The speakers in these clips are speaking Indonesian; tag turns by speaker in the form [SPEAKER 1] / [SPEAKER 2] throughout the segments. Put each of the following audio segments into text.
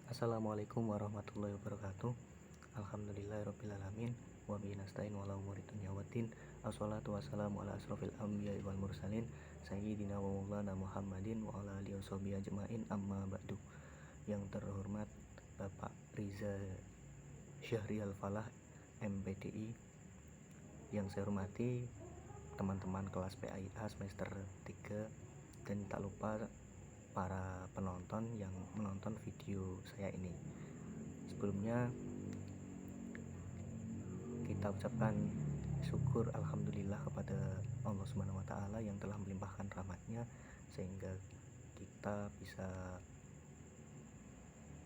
[SPEAKER 1] Assalamualaikum warahmatullahi wabarakatuh. Alhamdulillahirrabbilalamin. Wa bihi nasta'in wa ala umuri dunya waddin. Assalatu wassalamu ala asrofil anbiya'i wal mursalin Sayyidina wa maulana Muhammadin wa ala alihi washabihi ajma'in, amma ba'du. Yang terhormat Bapak Riza Syahrial Falah, MPDI. Yang saya hormati teman-teman kelas PAIA semester 3, dan tak lupa para penonton yang menonton video saya ini. Sebelumnya kita ucapkan syukur alhamdulillah kepada Allah Subhanahu wa taala yang telah melimpahkan rahmatnya sehingga kita bisa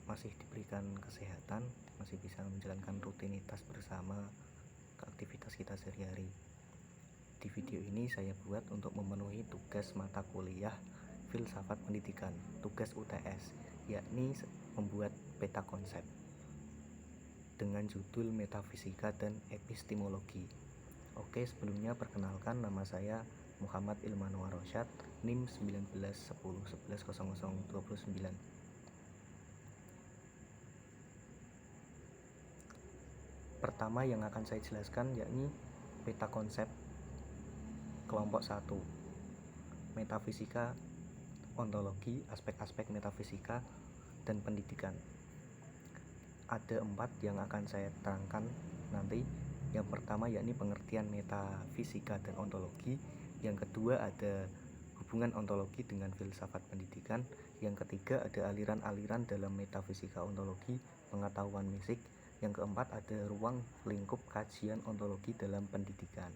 [SPEAKER 1] masih diberikan kesehatan, masih bisa menjalankan rutinitas bersama ke aktivitas kita sehari-hari. Di video ini saya buat untuk memenuhi tugas mata kuliah Filsafat Pendidikan, tugas UTS, yakni membuat peta konsep dengan judul Metafisika dan Epistemologi. Oke, sebelumnya perkenalkan, nama saya Muhammad Ilmanwar Rosyad, NIM 1910110029. Pertama yang akan saya jelaskan yakni peta konsep kelompok 1, metafisika, ontologi, aspek-aspek metafisika, dan pendidikan. Ada 4 yang akan saya terangkan nanti. Yang pertama yakni pengertian metafisika dan ontologi. Yang kedua ada hubungan ontologi dengan filsafat pendidikan. Yang ketiga ada aliran-aliran dalam metafisika ontologi, pengetahuan fisik. Yang keempat ada ruang lingkup kajian ontologi dalam pendidikan.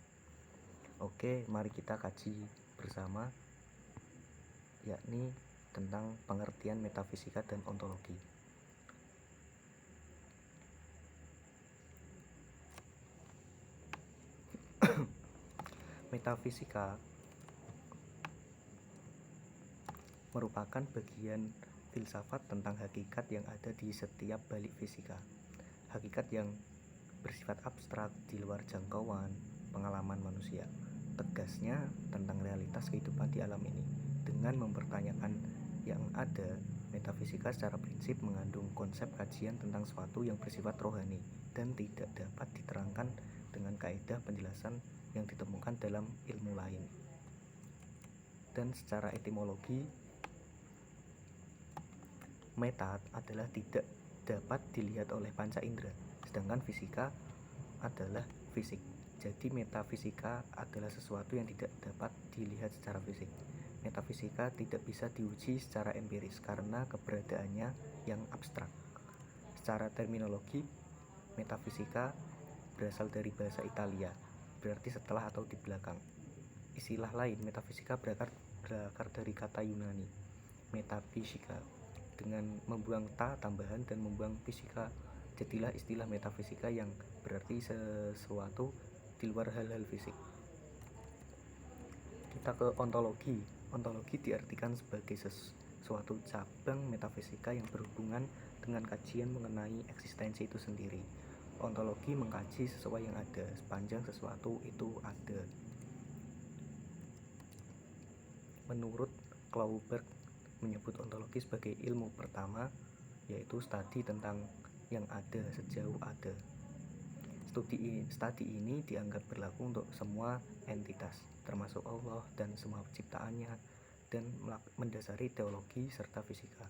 [SPEAKER 1] Oke, mari kita kaji bersama, yakni tentang pengertian metafisika dan ontologi. Metafisika merupakan bagian filsafat tentang hakikat yang ada di setiap balik fisika. Hakikat yang bersifat abstrak, di luar jangkauan pengalaman manusia. Tegasnya tentang realitas kehidupan di alam ini. Dengan mempertanyakan yang ada, metafisika secara prinsip mengandung konsep kajian tentang sesuatu yang bersifat rohani dan tidak dapat diterangkan dengan kaidah penjelasan yang ditemukan dalam ilmu lain. Dan secara etimologi, meta adalah tidak dapat dilihat oleh panca indera, sedangkan fisika adalah fisik. Jadi metafisika adalah sesuatu yang tidak dapat dilihat secara fisik. Metafisika tidak bisa diuji secara empiris karena keberadaannya yang abstrak. Secara terminologi, metafisika berasal dari bahasa Italia, berarti setelah atau di belakang. Istilah lain, metafisika berakar dari kata Yunani, metafisika, dengan membuang ta tambahan dan membuang fisika. Jadilah istilah metafisika yang berarti sesuatu di luar hal-hal fisik. Kita ke ontologi. Ontologi diartikan sebagai suatu cabang metafisika yang berhubungan dengan kajian mengenai eksistensi itu sendiri. Ontologi mengkaji sesuai yang ada, sepanjang sesuatu itu ada. Menurut Clauberg menyebut ontologi sebagai ilmu pertama, yaitu studi tentang yang ada sejauh ada. Studi ini dianggap berlaku untuk semua entitas, termasuk Allah dan semua ciptaannya, dan mendasari teologi serta fisika.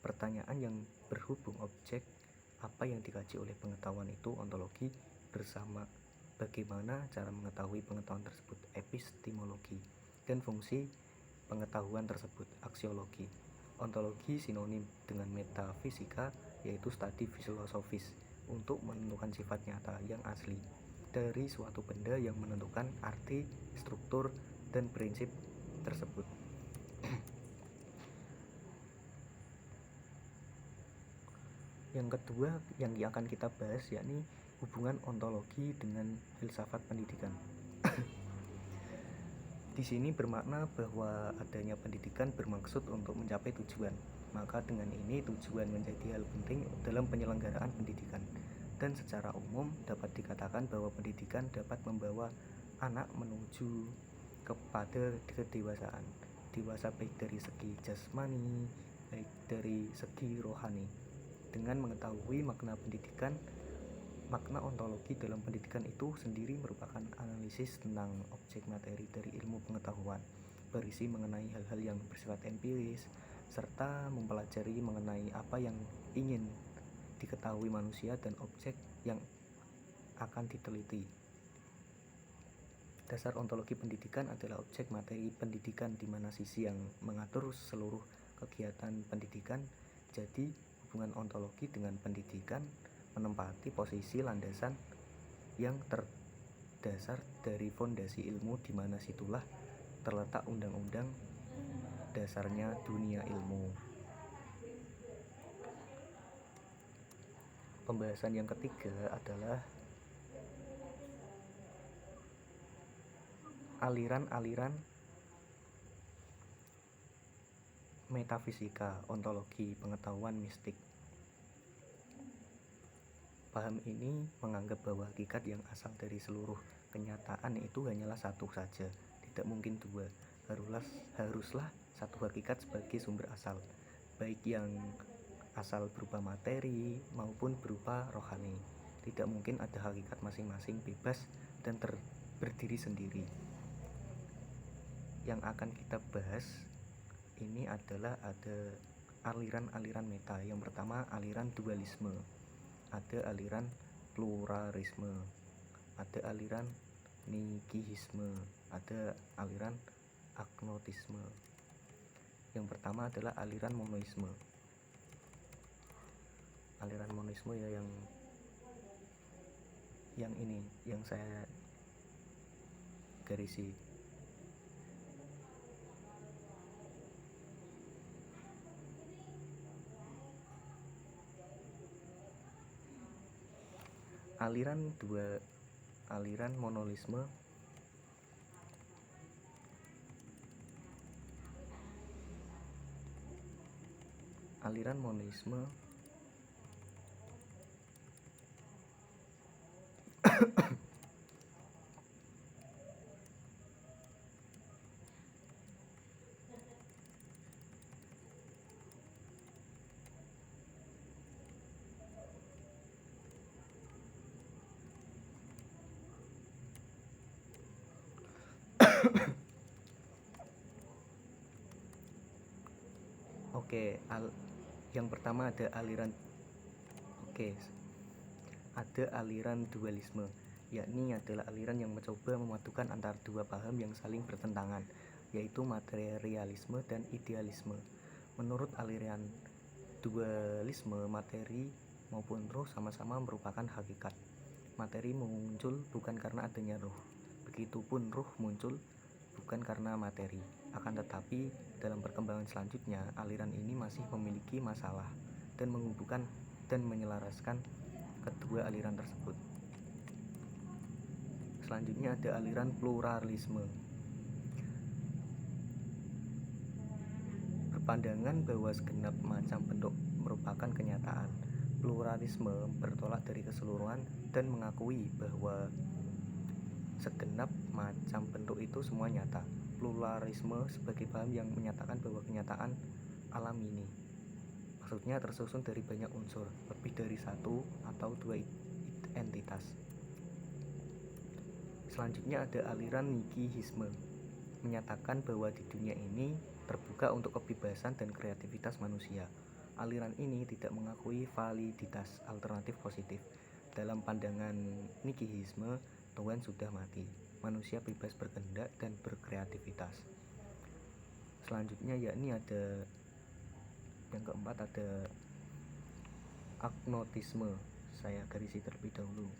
[SPEAKER 1] Pertanyaan yang berhubung objek apa yang dikaji oleh pengetahuan itu ontologi, bersama bagaimana cara mengetahui pengetahuan tersebut epistemologi, dan fungsi pengetahuan tersebut aksiologi. Ontologi sinonim dengan metafisika, yaitu studi filosofis untuk menentukan sifat nyata yang asli dari suatu benda yang menentukan arti, struktur, dan prinsip tersebut. Yang kedua yang akan kita bahas yakni hubungan ontologi dengan filsafat pendidikan. Di sini bermakna bahwa adanya pendidikan bermaksud untuk mencapai tujuan. Maka dengan ini tujuan menjadi hal penting dalam penyelenggaraan pendidikan. Dan secara umum dapat dikatakan bahwa pendidikan dapat membawa anak menuju kepada kedewasaan. Dewasa baik dari segi jasmani, baik dari segi rohani. Dengan mengetahui makna pendidikan, makna ontologi dalam pendidikan itu sendiri merupakan analisis tentang objek materi dari ilmu pengetahuan, berisi mengenai hal-hal yang bersifat empiris, serta mempelajari mengenai apa yang ingin diketahui manusia dan objek yang akan diteliti. Dasar ontologi pendidikan adalah objek materi pendidikan di mana sisi yang mengatur seluruh kegiatan pendidikan. Jadi, hubungan ontologi dengan pendidikan menempati posisi landasan yang terdasar dari fondasi ilmu, di mana situlah terletak undang-undang dasarnya dunia ilmu. Pembahasan yang ketiga adalah aliran-aliran metafisika, ontologi, pengetahuan mistik. Paham ini menganggap bahwa hakikat yang asal dari seluruh kenyataan itu hanyalah satu saja, tidak mungkin dua. Haruslah satu hakikat sebagai sumber asal, baik yang asal berupa materi maupun berupa rohani. Tidak mungkin ada hakikat masing-masing bebas dan berdiri sendiri. Yang akan kita bahas ini adalah ada aliran-aliran meta. Yang pertama, aliran dualisme, ada aliran pluralisme, ada aliran nihilisme, ada aliran agnotisme. Yang pertama adalah aliran monoisme. Aliran monoisme ya yang ini yang saya garisi. Aliran monoisme yang pertama ada aliran dualisme, yakni adalah aliran yang mencoba memadukan antara dua paham yang saling bertentangan, yaitu materialisme dan idealisme. Menurut aliran dualisme, materi maupun roh sama-sama merupakan hakikat. Materi muncul bukan karena adanya roh, begitupun roh muncul bukan karena materi. Akan tetapi, dalam perkembangan selanjutnya, aliran ini masih memiliki masalah dan menghubungkan dan menyelaraskan kedua aliran tersebut. Selanjutnya ada aliran pluralisme. Berpandangan bahwa segenap macam bentuk merupakan kenyataan. Pluralisme bertolak dari keseluruhan dan mengakui bahwa segenap macam bentuk itu semua nyata. Pluralisme sebagai paham yang menyatakan bahwa kenyataan alam ini, maksudnya tersusun dari banyak unsur, lebih dari satu atau dua entitas. Selanjutnya ada aliran nihilisme, menyatakan bahwa di dunia ini terbuka untuk kebebasan dan kreativitas manusia. Aliran ini tidak mengakui validitas alternatif positif. Dalam pandangan nihilisme, Tuhan sudah mati, manusia bebas berkehendak dan berkreativitas. Selanjutnya yakni ada yang keempat, ada agnotisme. Saya garisi terlebih dahulu.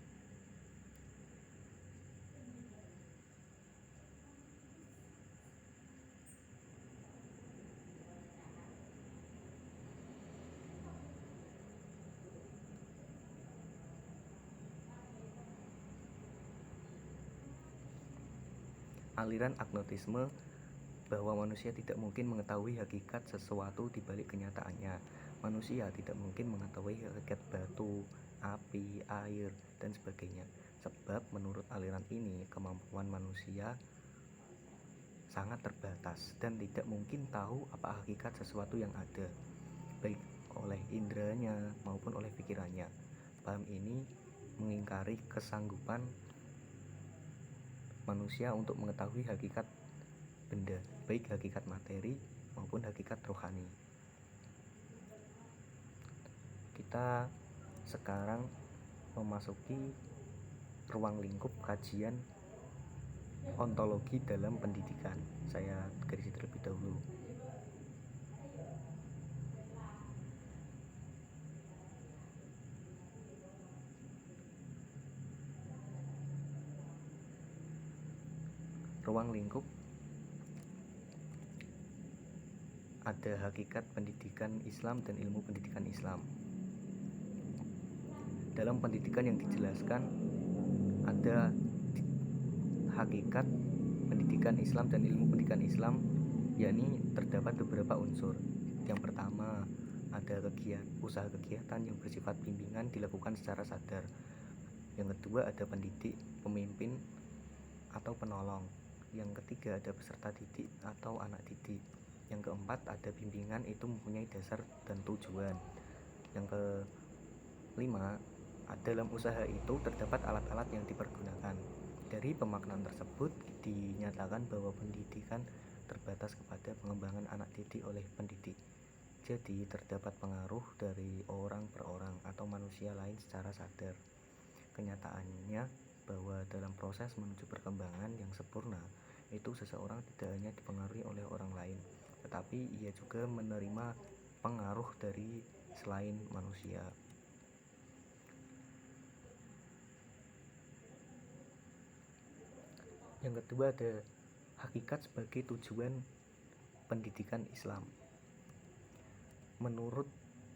[SPEAKER 1] Aliran agnotisme bahwa manusia tidak mungkin mengetahui hakikat sesuatu di balik kenyataannya. Manusia tidak mungkin mengetahui hakikat batu, api, air, dan sebagainya. Sebab menurut aliran ini, kemampuan manusia sangat terbatas dan tidak mungkin tahu apa hakikat sesuatu yang ada, baik oleh inderanya maupun oleh pikirannya. Paham ini mengingkari kesanggupan manusia untuk mengetahui hakikat benda, baik hakikat materi maupun hakikat rohani. Kita sekarang memasuki ruang lingkup kajian ontologi dalam pendidikan. Saya garis terlebih dahulu. Ruang lingkup ada hakikat pendidikan Islam dan ilmu pendidikan Islam. Dalam pendidikan yang dijelaskan ada hakikat pendidikan Islam dan ilmu pendidikan Islam, yakni terdapat beberapa unsur. Yang pertama, ada usaha kegiatan yang bersifat bimbingan dilakukan secara sadar. Yang kedua, ada pendidik, pemimpin atau penolong. Yang ketiga, ada peserta didik atau anak didik. Yang keempat, ada bimbingan itu mempunyai dasar dan tujuan. Yang kelima, dalam usaha itu terdapat alat-alat yang dipergunakan. Dari pemaknaan tersebut dinyatakan bahwa pendidikan terbatas kepada pengembangan anak didik oleh pendidik. Jadi terdapat pengaruh dari orang per orang atau manusia lain secara sadar. Kenyataannya bahwa dalam proses menuju perkembangan yang sempurna itu seseorang tidak hanya dipengaruhi oleh orang lain, tetapi ia juga menerima pengaruh dari selain manusia. Yang kedua, ada hakikat sebagai tujuan pendidikan Islam. Menurut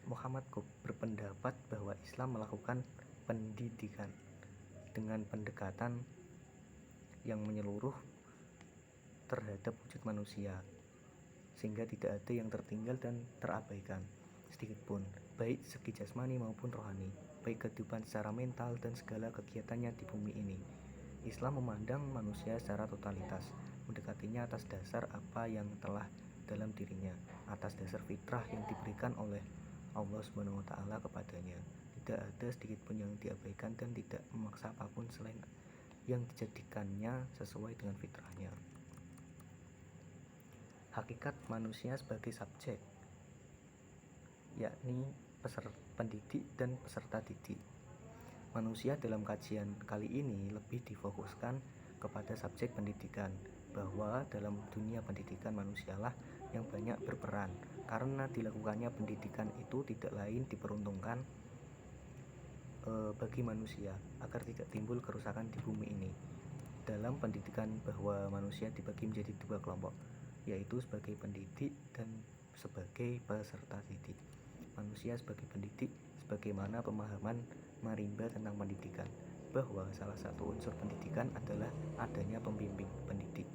[SPEAKER 1] Muhammad Qutb berpendapat bahwa Islam melakukan pendidikan dengan pendekatan yang menyeluruh terhadap wujud manusia, sehingga tidak ada yang tertinggal dan terabaikan sedikitpun, baik segi jasmani maupun rohani, baik kehidupan secara mental dan segala kegiatannya di bumi ini. Islam memandang manusia secara totalitas, mendekatinya atas dasar apa yang telah dalam dirinya, atas dasar fitrah yang diberikan oleh Allah SWT kepadanya. Tidak ada sedikitpun yang diabaikan dan tidak memaksa apapun selain yang dijadikannya sesuai dengan fitrahnya. Hakikat manusia sebagai subjek, yakni pendidik dan peserta didik. Manusia dalam kajian kali ini lebih difokuskan kepada subjek pendidikan, bahwa dalam dunia pendidikan manusialah yang banyak berperan, karena dilakukannya pendidikan itu tidak lain diperuntukkan bagi manusia agar tidak timbul kerusakan di bumi ini. Dalam pendidikan bahwa manusia dibagi menjadi dua kelompok, yaitu sebagai pendidik dan sebagai peserta didik. Manusia sebagai pendidik sebagaimana pemahaman Marimba tentang pendidikan, bahwa salah satu unsur pendidikan adalah adanya pembimbing pendidik.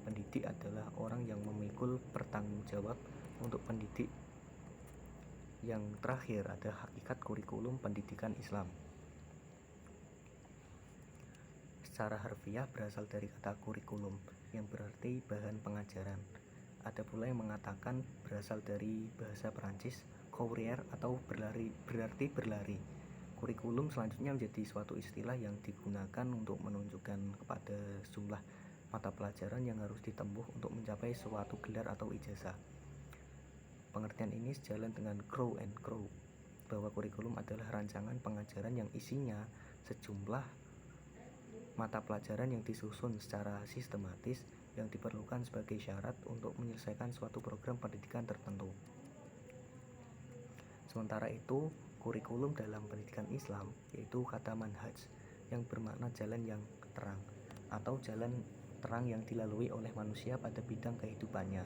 [SPEAKER 1] Pendidik adalah orang yang memikul bertanggung jawab untuk pendidik. Yang terakhir ada hakikat kurikulum pendidikan Islam. Secara harfiah berasal dari kata kurikulum yang berarti bahan pengajaran. Ada pula yang mengatakan berasal dari bahasa Perancis courier atau berarti berlari. Kurikulum selanjutnya menjadi suatu istilah yang digunakan untuk menunjukkan kepada sejumlah mata pelajaran yang harus ditempuh untuk mencapai suatu gelar atau ijazah. Pengertian ini sejalan dengan Crow and Crow, bahwa kurikulum adalah rancangan pengajaran yang isinya sejumlah mata pelajaran yang disusun secara sistematis yang diperlukan sebagai syarat untuk menyelesaikan suatu program pendidikan tertentu. Sementara itu, kurikulum dalam pendidikan Islam yaitu kata manhaj yang bermakna jalan yang terang atau jalan terang yang dilalui oleh manusia pada bidang kehidupannya.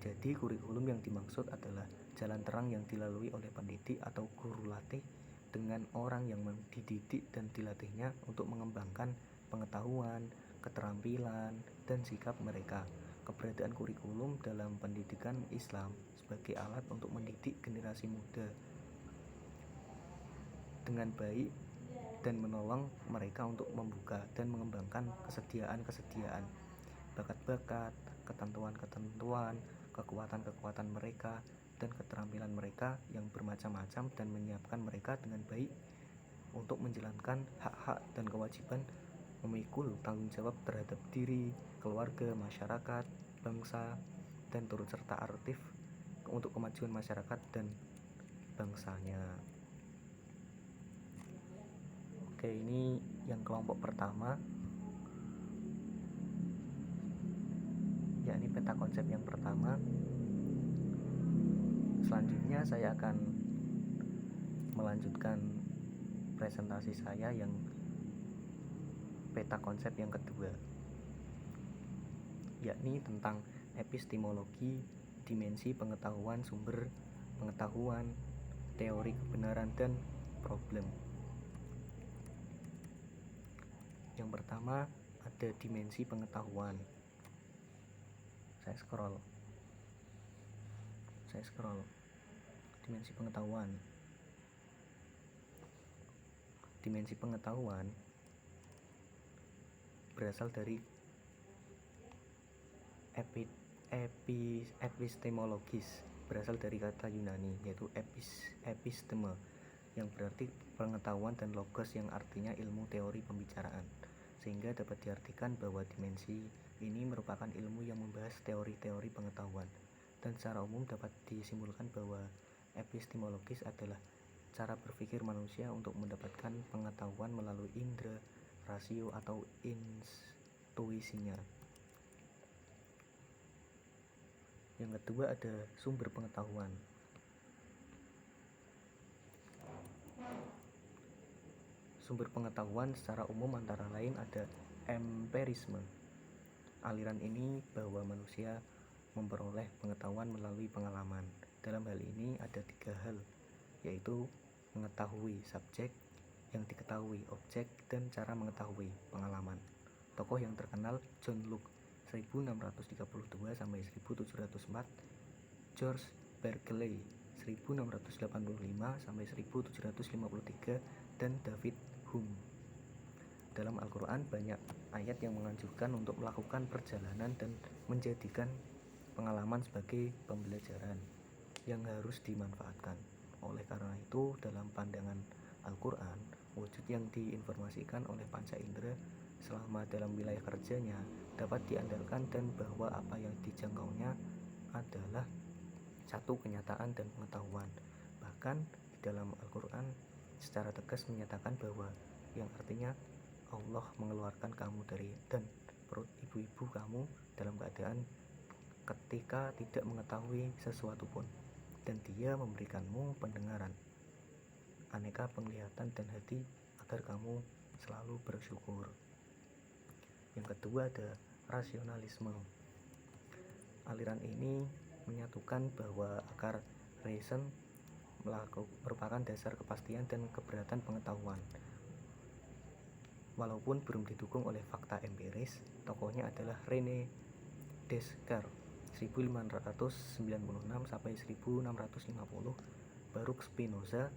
[SPEAKER 1] Jadi kurikulum yang dimaksud adalah jalan terang yang dilalui oleh pendidik atau guru latih dengan orang yang dididik dan dilatihnya untuk mengembangkan pengetahuan, keterampilan, dan sikap mereka. Keberadaan kurikulum dalam pendidikan Islam sebagai alat untuk mendidik generasi muda dengan baik dan menolong mereka untuk membuka dan mengembangkan kesediaan-kesediaan, bakat-bakat, ketentuan-ketentuan, kekuatan-kekuatan mereka dan keterampilan mereka yang bermacam-macam dan menyiapkan mereka dengan baik untuk menjalankan hak-hak dan kewajiban memikul tanggung jawab terhadap diri, keluarga, masyarakat, bangsa, dan turut serta aktif untuk kemajuan masyarakat dan bangsanya. Oke, ini yang kelompok pertama, yakni peta konsep yang pertama. Selanjutnya saya akan melanjutkan presentasi saya yang peta konsep yang kedua, yakni tentang epistemologi, dimensi pengetahuan, sumber pengetahuan, teori kebenaran, dan problem. Yang pertama ada dimensi pengetahuan. Saya scroll. Dimensi pengetahuan. Dimensi pengetahuan berasal dari epistemologis, berasal dari kata Yunani yaitu episteme, yang berarti pengetahuan, dan logos yang artinya ilmu teori pembicaraan, sehingga dapat diartikan bahwa dimensi ini merupakan ilmu yang membahas teori-teori pengetahuan, dan secara umum dapat disimpulkan bahwa epistemologis adalah cara berpikir manusia untuk mendapatkan pengetahuan melalui indera, rasio, atau intuisinya. Yang kedua ada sumber pengetahuan. Sumber pengetahuan secara umum antara lain ada empirisme. Aliran ini bahwa manusia memperoleh pengetahuan melalui pengalaman. Dalam hal ini ada 3 hal, yaitu mengetahui subjek, yang diketahui objek, dan cara mengetahui pengalaman. Tokoh yang terkenal John Locke 1632 sampai 1704, George Berkeley 1685 sampai 1753, dan David Hume. Dalam Al-Quran banyak ayat yang menganjurkan untuk melakukan perjalanan dan menjadikan pengalaman sebagai pembelajaran yang harus dimanfaatkan. Oleh karena itu, dalam pandangan Al-Quran, wujud yang diinformasikan oleh panca indera selama dalam wilayah kerjanya dapat diandalkan, dan bahwa apa yang dijangkaunya adalah satu kenyataan dan pengetahuan. Bahkan di dalam Al-Quran secara tegas menyatakan bahwa yang artinya Allah mengeluarkan kamu dari dan perut ibu-ibu kamu dalam keadaan ketika tidak mengetahui sesuatu pun, dan Dia memberikanmu pendengaran, aneka penglihatan, dan hati agar kamu selalu bersyukur. Yang kedua ada rasionalisme. Aliran ini menyatukan bahwa akar reason merupakan dasar kepastian dan keberatan pengetahuan. Walaupun belum didukung oleh fakta empiris, tokohnya adalah René Descartes 1596 sampai 1650, Baruch Spinoza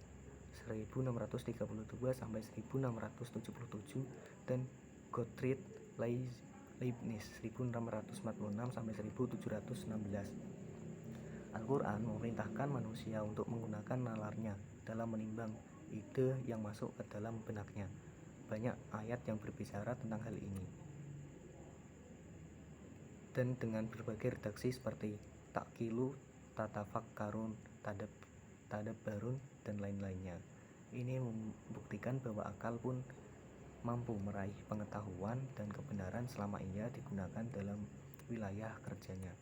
[SPEAKER 1] 1632 sampai 1677, dan Gottfried Leibniz 1646 sampai 1716. Al-Quran memerintahkan manusia untuk menggunakan nalarnya dalam menimbang ide yang masuk ke dalam benaknya. Banyak ayat yang berbicara tentang hal ini, dan dengan berbagai redaksi seperti takkilu, tatafakkarun, tadabbarun, dan lain-lainnya. Ini membuktikan bahwa akal pun mampu meraih pengetahuan dan kebenaran selama ia digunakan dalam wilayah kerjanya.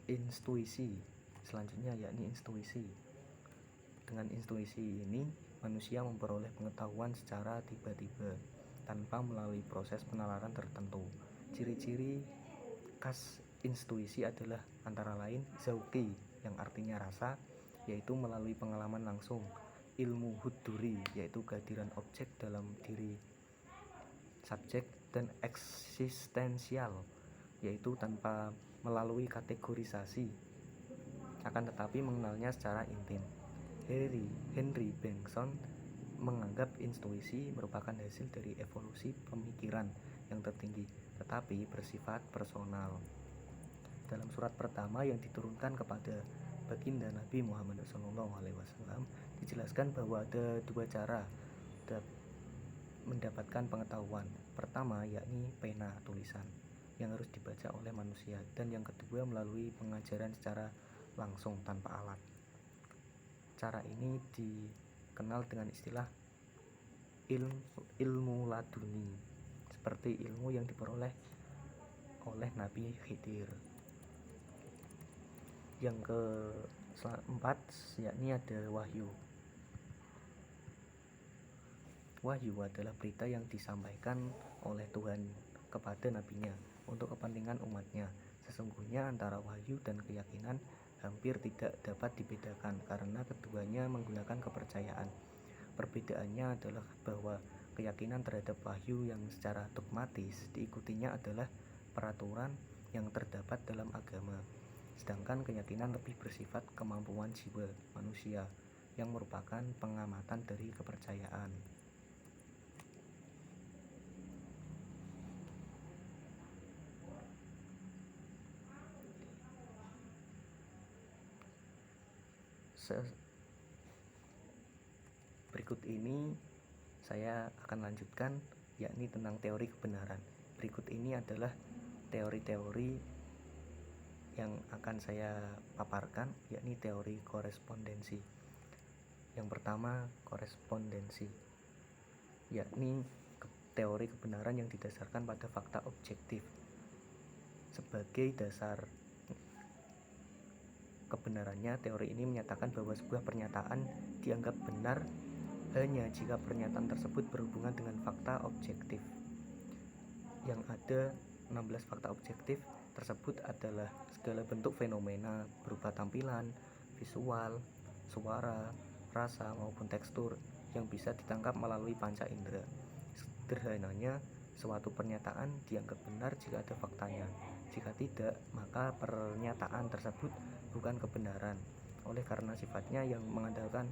[SPEAKER 1] Intuisi selanjutnya yakni intuisi. Dengan intuisi ini, manusia memperoleh pengetahuan secara tiba-tiba tanpa melalui proses penalaran tertentu. Ciri-ciri khas intuisi adalah antara lain zauqi, yang artinya rasa, yaitu melalui pengalaman langsung; ilmu huduri, yaitu kehadiran objek dalam diri subjek; dan eksistensial, yaitu tanpa melalui kategorisasi, akan tetapi mengenalnya secara intim. Henry Bergson menganggap intuisi merupakan hasil dari evolusi pemikiran yang tertinggi, tetapi bersifat personal. Dalam surat pertama yang diturunkan kepada baginda Nabi Muhammad SAW dijelaskan bahwa ada dua cara mendapatkan pengetahuan. Pertama yakni pena tulisan yang harus dibaca oleh manusia, dan yang kedua melalui pengajaran secara langsung tanpa alat. Cara ini dikenal dengan istilah ilmu laduni, seperti ilmu yang diperoleh oleh Nabi Khidir. Yang keempat yakni ada wahyu. Wahyu adalah berita yang disampaikan oleh Tuhan kepada nabinya untuk kepentingan umatnya. Sesungguhnya antara wahyu dan keyakinan hampir tidak dapat dibedakan karena keduanya menggunakan kepercayaan. Perbedaannya adalah bahwa keyakinan terhadap wahyu yang secara dogmatis diikutinya adalah peraturan yang terdapat dalam agama, sedangkan keyakinan lebih bersifat kemampuan jiwa manusia yang merupakan pengamatan dari kepercayaan. Berikut ini saya akan lanjutkan, yakni tentang teori kebenaran. Berikut ini adalah teori-teori yang akan saya paparkan, yakni teori korespondensi. Yang pertama, korespondensi, yakni teori kebenaran yang didasarkan pada fakta objektif. Sebagai dasar kebenarannya, teori ini menyatakan bahwa sebuah pernyataan dianggap benar hanya jika pernyataan tersebut berhubungan dengan fakta objektif. Yang ada 16 fakta objektif tersebut adalah segala bentuk fenomena berupa tampilan, visual, suara, rasa maupun tekstur yang bisa ditangkap melalui panca indera. Sederhananya, suatu pernyataan dianggap benar jika ada faktanya. Jika tidak, maka pernyataan tersebut bukan kebenaran. Oleh karena sifatnya yang mengandalkan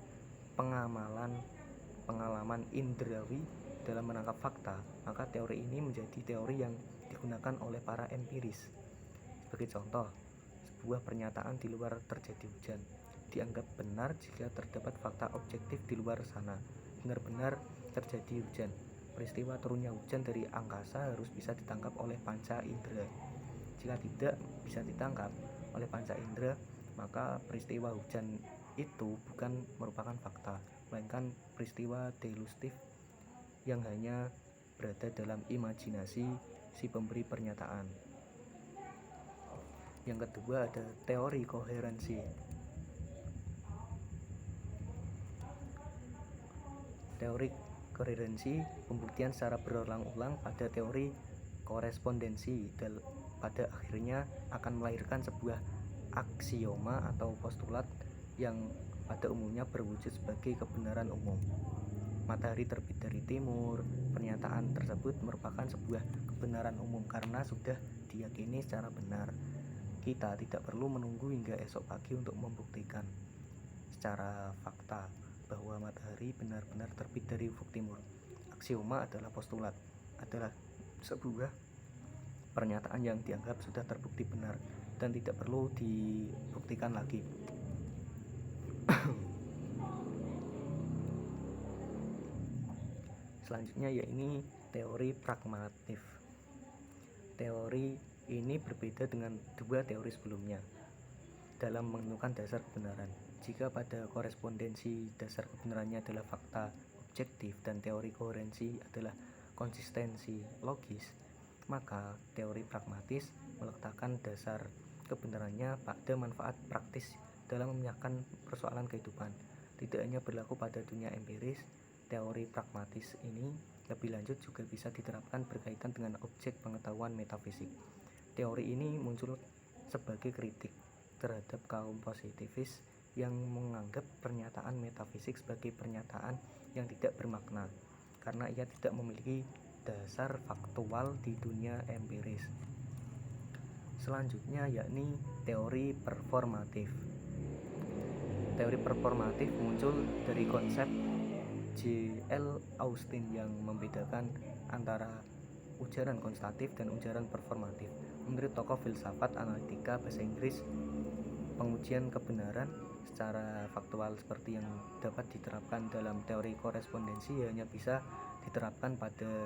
[SPEAKER 1] pengalaman indrawi dalam menangkap fakta, maka teori ini menjadi teori yang digunakan oleh para empiris. Sebagai contoh, sebuah pernyataan di luar terjadi hujan dianggap benar jika terdapat fakta objektif di luar sana. Benar-benar terjadi hujan. Peristiwa turunnya hujan dari angkasa harus bisa ditangkap oleh panca indera. Jika tidak bisa ditangkap oleh panca indera, maka peristiwa hujan itu bukan merupakan fakta, melainkan peristiwa delusif yang hanya berada dalam imajinasi si pemberi pernyataan. Yang kedua ada teori koherensi. Teori koherensi pembuktian secara berulang-ulang pada teori korespondensi pada akhirnya akan melahirkan sebuah aksioma atau postulat yang pada umumnya berwujud sebagai kebenaran umum. Matahari terbit dari timur. Pernyataan tersebut merupakan sebuah kebenaran umum karena sudah diyakini secara benar. Kita tidak perlu menunggu hingga esok pagi untuk membuktikan secara fakta bahwa matahari benar-benar terbit dari ufuk timur. Aksioma adalah postulat, adalah sebuah pernyataan yang dianggap sudah terbukti benar dan tidak perlu dibuktikan lagi. Selanjutnya yakni teori pragmatif. Teori ini berbeda dengan dua teori sebelumnya dalam menentukan dasar kebenaran. Jika pada korespondensi dasar kebenarannya adalah fakta objektif dan teori koherensi adalah konsistensi logis, maka teori pragmatis meletakkan dasar kebenarannya pada manfaat praktis dalam memecahkan persoalan kehidupan. Tidak hanya berlaku pada dunia empiris, teori pragmatis ini lebih lanjut juga bisa diterapkan berkaitan dengan objek pengetahuan metafisik. Teori ini muncul sebagai kritik terhadap kaum positivis yang menganggap pernyataan metafisik sebagai pernyataan yang tidak bermakna karena ia tidak memiliki dasar faktual di dunia empiris. Selanjutnya yakni teori performatif. Teori performatif muncul dari konsep J.L. Austin yang membedakan antara ujaran konstatif dan ujaran performatif. Menurut tokoh filsafat analitika bahasa Inggris pengujian kebenaran secara faktual seperti yang dapat diterapkan dalam teori korespondensi hanya bisa diterapkan pada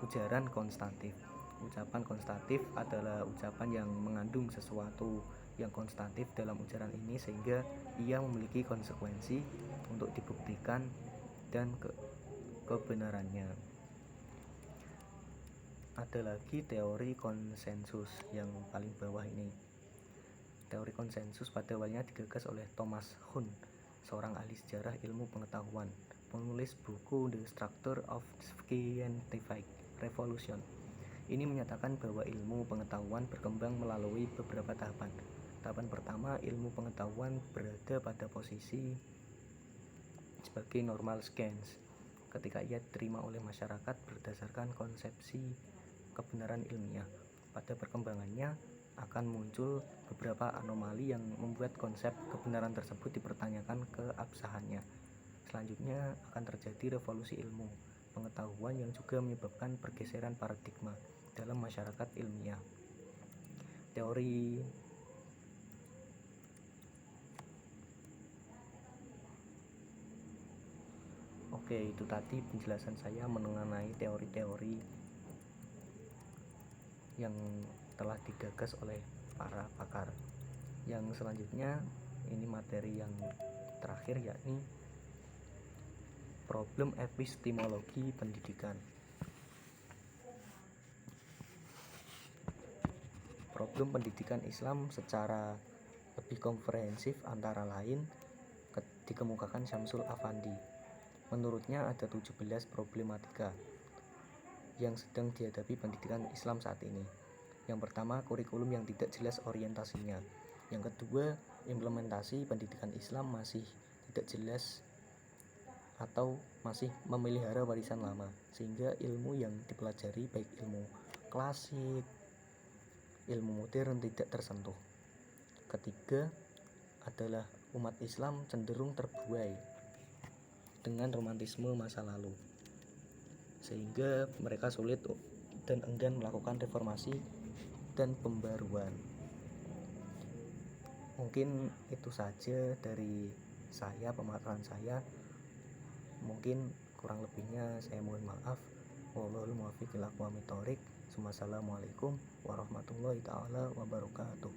[SPEAKER 1] ujaran konstatif. Ucapan konstatif adalah ucapan yang mengandung sesuatu yang konstatif dalam ujaran ini sehingga ia memiliki konsekuensi untuk dibuktikan dan kebenarannya. Ada lagi teori konsensus yang paling bawah ini. Teori konsensus pada awalnya digagas oleh Thomas Kuhn, seorang ahli sejarah ilmu pengetahuan, penulis buku The Structure of Scientific Revolution. Ini menyatakan bahwa ilmu pengetahuan berkembang melalui beberapa tahapan. Tahapan pertama, ilmu pengetahuan berada pada posisi sebagai normal science ketika ia diterima oleh masyarakat berdasarkan konsepsi kebenaran ilmiah. Pada perkembangannya akan muncul beberapa anomali yang membuat konsep kebenaran tersebut dipertanyakan keabsahannya. Selanjutnya akan terjadi revolusi ilmu pengetahuan yang juga menyebabkan pergeseran paradigma dalam masyarakat ilmiah. Oke, itu tadi penjelasan saya mengenai teori-teori yang telah digagas oleh para pakar. Yang selanjutnya ini materi yang terakhir, yakni problem epistemologi pendidikan. Problem pendidikan Islam secara lebih komprehensif antara lain dikemukakan Syamsul Afandi. Menurutnya ada 17 problematika yang sedang dihadapi pendidikan Islam saat ini. Yang pertama, kurikulum yang tidak jelas orientasinya. Yang kedua, implementasi pendidikan Islam masih tidak jelas atau masih memelihara warisan lama, sehingga ilmu yang dipelajari baik ilmu klasik, ilmu modern tidak tersentuh. Ketiga adalah umat Islam cenderung terbuai dengan romantisme masa lalu, sehingga mereka sulit dan enggan melakukan reformasi dan pembaruan. Mungkin itu saja dari saya, pemaparan saya. Mungkin kurang lebihnya saya mohon maaf. Wallahul muwaffiq ila aqwamit thoriq. Wassalamualaikum warahmatullahi taala wabarakatuh.